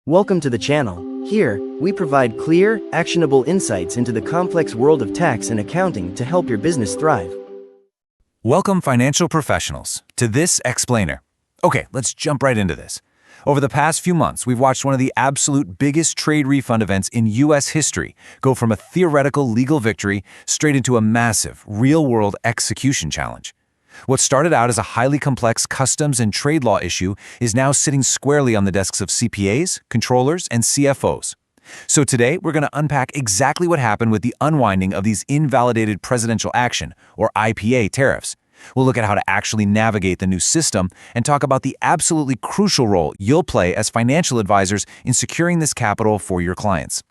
Welcome to the channel. Here, we provide clear, actionable insights into the complex world of tax and accounting to help your business thrive. Welcome, financial professionals, to this explainer. Okay, let's jump right into this. Over the past few months, we've watched one of the absolute biggest trade refund events in U.S. history go from a theoretical legal victory straight into a massive, real-world execution challenge. What started out as a highly complex customs and trade law issue is now sitting squarely on the desks of CPAs, controllers, and CFOs. So today, we're going to unpack exactly what happened with the unwinding of these invalidated presidential action, or IPA, tariffs. We'll look at how to actually navigate the new system and talk about the absolutely crucial role you'll play as financial advisors in securing this capital for your clients.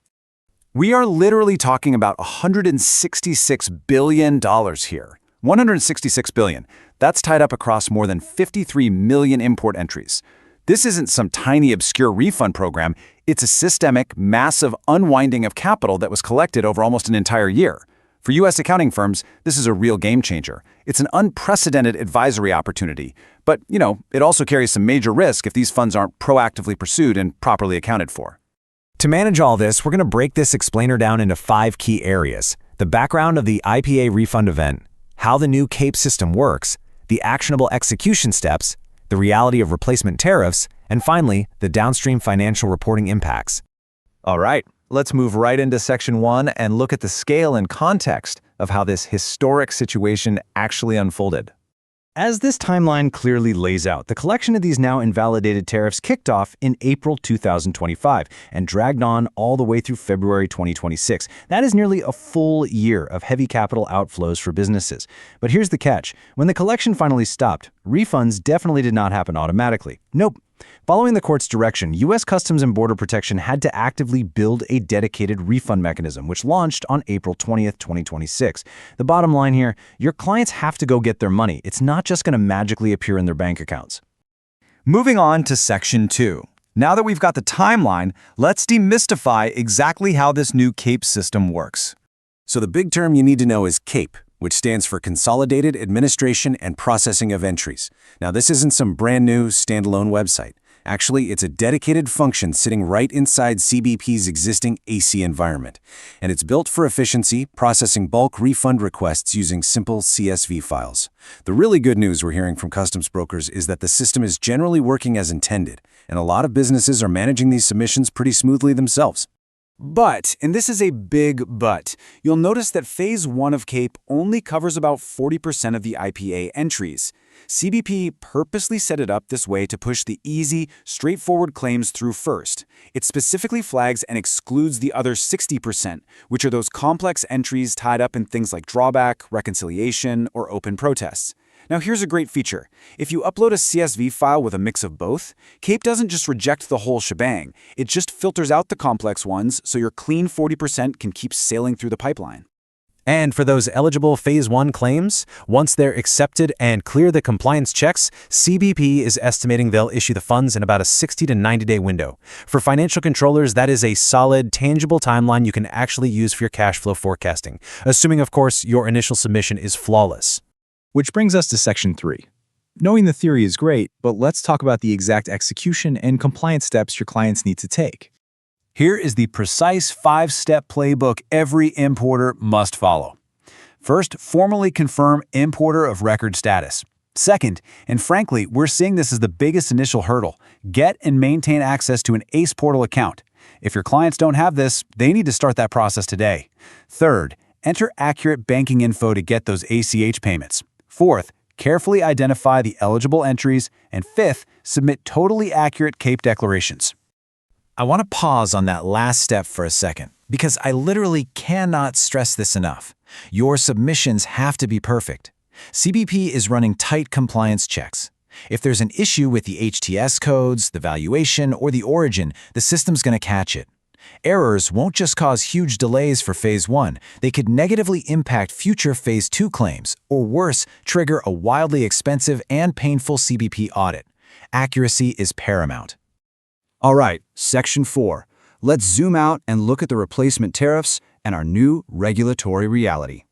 We are literally talking about $166 billion here. $166 billion. That's tied up across more than 53 million import entries. This isn't some tiny obscure refund program. It's a systemic, massive unwinding of capital that was collected over almost an entire year. For U.S. accounting firms, this is a real game changer. It's an unprecedented advisory opportunity. But, it also carries some major risk if these funds aren't proactively pursued and properly accounted for. To manage all this, we're going to break this explainer down into 5 key areas: the background of the IPA refund event, how the new CAPE system works, the actionable execution steps, the reality of replacement tariffs, and finally, the downstream financial reporting impacts. All right, let's move right into Section 1 and look at the scale and context of how this historic situation actually unfolded. As this timeline clearly lays out, the collection of these now invalidated tariffs kicked off in April 2025 and dragged on all the way through February 2026. That is nearly a full year of heavy capital outflows for businesses. But here's the catch. When the collection finally stopped, refunds definitely did not happen automatically. Nope. Following the court's direction, U.S. Customs and Border Protection had to actively build a dedicated refund mechanism, which launched on April 20th, 2026. The bottom line here, your clients have to go get their money. It's not just going to magically appear in their bank accounts. Moving on to Section 2. Now that we've got the timeline, let's demystify exactly how this new CAPE system works. So the big term you need to know is CAPE, which stands for Consolidated Administration and Processing of Entries. Now, this isn't some brand new standalone website. Actually, it's a dedicated function sitting right inside CBP's existing AC environment. And it's built for efficiency, processing bulk refund requests using simple CSV files. The really good news we're hearing from customs brokers is that the system is generally working as intended, and a lot of businesses are managing these submissions pretty smoothly themselves. But, and this is a big but, you'll notice that Phase 1 of CAPE only covers about 40% of the IPA entries. CBP purposely set it up this way to push the easy, straightforward claims through first. It specifically flags and excludes the other 60%, which are those complex entries tied up in things like drawback, reconciliation, or open protests. Now here's a great feature. If you upload a CSV file with a mix of both, CAPE doesn't just reject the whole shebang. It just filters out the complex ones so your clean 40% can keep sailing through the pipeline. And for those eligible Phase 1 claims, once they're accepted and clear the compliance checks, CBP is estimating they'll issue the funds in about a 60 to 90-day window. For financial controllers, that is a solid, tangible timeline you can actually use for your cash flow forecasting, assuming, of course, your initial submission is flawless. Which brings us to Section 3. Knowing the theory is great, but let's talk about the exact execution and compliance steps your clients need to take. Here is the precise 5-step playbook every importer must follow. First, formally confirm importer of record status. Second, and frankly, we're seeing this as the biggest initial hurdle, get and maintain access to an ACE portal account. If your clients don't have this, they need to start that process today. Third, enter accurate banking info to get those ACH payments. Fourth, carefully identify the eligible entries. And fifth, submit totally accurate CAPE declarations. I want to pause on that last step for a second, because I literally cannot stress this enough. Your submissions have to be perfect. CBP is running tight compliance checks. If there's an issue with the HTS codes, the valuation, or the origin, the system's going to catch it. Errors won't just cause huge delays for Phase 1, they could negatively impact future Phase 2 claims, or worse, trigger a wildly expensive and painful CBP audit. Accuracy is paramount. All right, Section 4. Let's zoom out and look at the replacement tariffs and our new regulatory reality.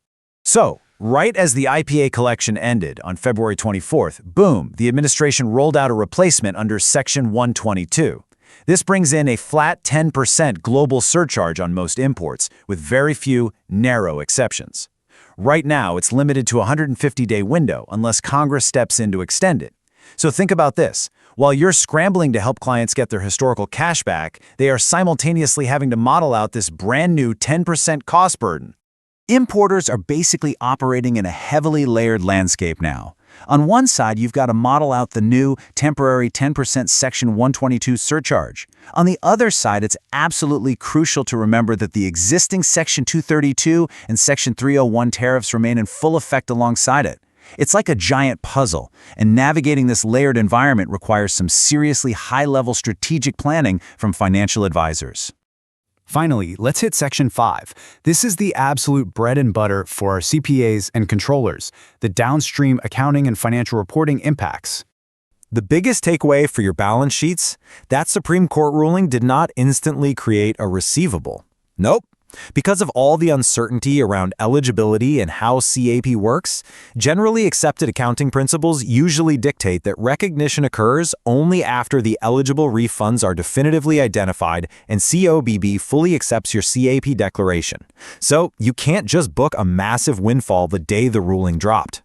So, right as the IPA collection ended on February 24th, boom, the administration rolled out a replacement under Section 122. This brings in a flat 10% global surcharge on most imports, with very few, narrow exceptions. Right now, it's limited to a 150-day window unless Congress steps in to extend it. So think about this. While you're scrambling to help clients get their historical cash back, they are simultaneously having to model out this brand new 10% cost burden. Importers are basically operating in a heavily layered landscape now. On one side, you've got to model out the new temporary 10% Section 122 surcharge. On the other side, it's absolutely crucial to remember that the existing Section 232 and Section 301 tariffs remain in full effect alongside it. It's like a giant puzzle, and navigating this layered environment requires some seriously high-level strategic planning from financial advisors. Finally, let's hit Section 5. This is the absolute bread and butter for our CPAs and controllers, the downstream accounting and financial reporting impacts. The biggest takeaway for your balance sheets, that Supreme Court ruling did not instantly create a receivable. Nope. Because of all the uncertainty around eligibility and how CAP works, generally accepted accounting principles usually dictate that recognition occurs only after the eligible refunds are definitively identified and COBB fully accepts your CAP declaration. So you can't just book a massive windfall the day the ruling dropped.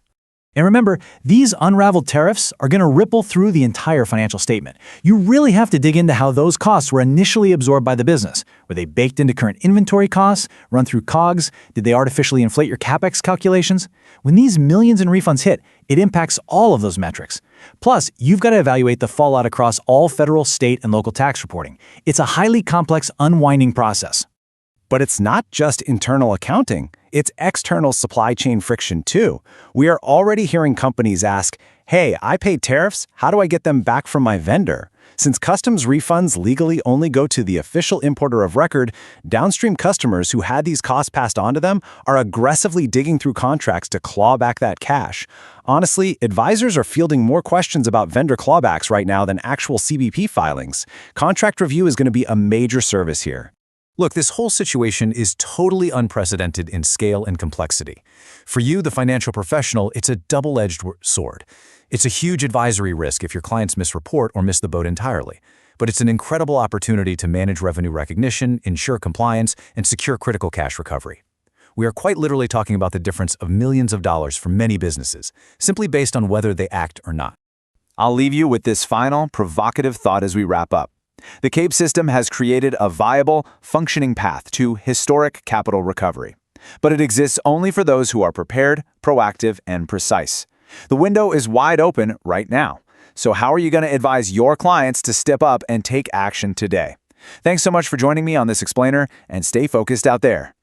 And remember, these unraveled tariffs are going to ripple through the entire financial statement. You really have to dig into how those costs were initially absorbed by the business. Were they baked into current inventory costs, run through COGS? Did they artificially inflate your CapEx calculations? When these millions in refunds hit, it impacts all of those metrics. Plus, you've got to evaluate the fallout across all federal, state, and local tax reporting. It's a highly complex, unwinding process. But it's not just internal accounting, it's external supply chain friction too. We are already hearing companies ask, hey, I paid tariffs, how do I get them back from my vendor? Since customs refunds legally only go to the official importer of record, downstream customers who had these costs passed on to them are aggressively digging through contracts to claw back that cash. Honestly, advisors are fielding more questions about vendor clawbacks right now than actual CBP filings. Contract review is going to be a major service here. Look, this whole situation is totally unprecedented in scale and complexity. For you, the financial professional, it's a double-edged sword. It's a huge advisory risk if your clients misreport or miss the boat entirely. But it's an incredible opportunity to manage revenue recognition, ensure compliance, and secure critical cash recovery. We are quite literally talking about the difference of millions of dollars for many businesses, simply based on whether they act or not. I'll leave you with this final, provocative thought as we wrap up. The CAPE system has created a viable, functioning path to historic capital recovery. But it exists only for those who are prepared, proactive, and precise. The window is wide open right now. So how are you going to advise your clients to step up and take action today? Thanks so much for joining me on this explainer, and stay focused out there.